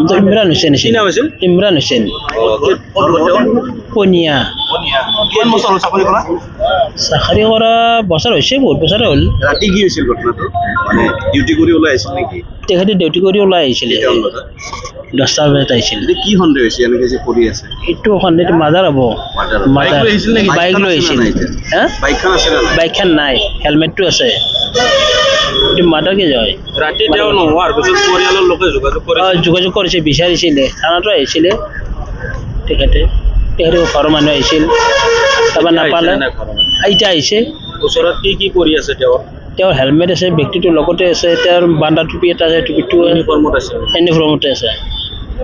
নামটো ইমৰান হুছেইন কি নাম আছিল? ইমৰান হুছেইন পনীয়া কিমান বছৰ হ'ল চাকৰি কৰা? চাকৰি কৰা বছৰ হৈছে বহুত বছৰ হ'ল ৰাতি কি হৈছিল ঘটনাটো? মানে ডিউটি কৰি ওলাই আহিছিল নেকি? তেখেতে ডিউটি কৰি ওলাই আহিছিলে কেইটামান বজাত? 10টা বজাত আহিছিলে এতিয়া কি সন্দেহ হৈছে এনেকে যে কৰি আছে? এইটো সন্ধিয়া মাজাৰ হ'ব বাইক লৈ আহিছিল নেকি? বাইক লৈ আহিছিল হা বাইকখন আছে নে নাই? বাইকখন নাই হেলমেটটো আছে এইটো মাদাৰ কি যায় ৰাতি তেওঁ নোহোৱাৰ পিছত পৰিয়ালৰ লোকে যোগাযোগ কৰিছে বিচাৰিছিলে থানাতো আহিছিলে তেখেতে ঘৰৰ মানুহ আহিছিল তাৰপৰা নাপালে এতিয়া আহিছে ওচৰত কি কৰি আছে তেওঁ? তেওঁৰ হেলমেট আছে ব্যক্তিটোৰ লগতে আছে তেওঁৰ বান্দা টুপি এটা আছে টুপিটো ইউনিফৰ্মতে আছে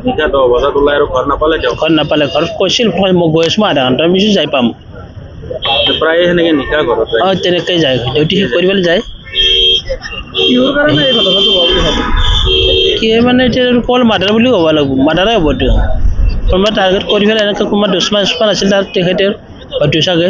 নিশা 10 বজাত ওলাই আৰু ঘৰ নাপালে তেওঁ? ঘৰ নাপালে ঘৰত কৈছিল মই গৈ আছোঁ আধা ঘণ্টাৰ পিছত যাই পাম প্ৰায় সেনেকে নিশা ঘৰত যায়। তেনেকৈ যায় ডিউটি শেষ কৰিবলৈ যায় কিহৰ কাৰণে এই ঘটনাটো হোৱা বুলি ভাবে? কি মানে এতিয়া কল মাদাৰ বুলি ক'ব লাগিব মাদাৰে হ'ব এইটো কোনোবা টাৰ্গেট কৰি পেলাই এনেকৈ কোনোবা দুশ্মন আছিল তাৰ তেখেতে হয়তো চাগে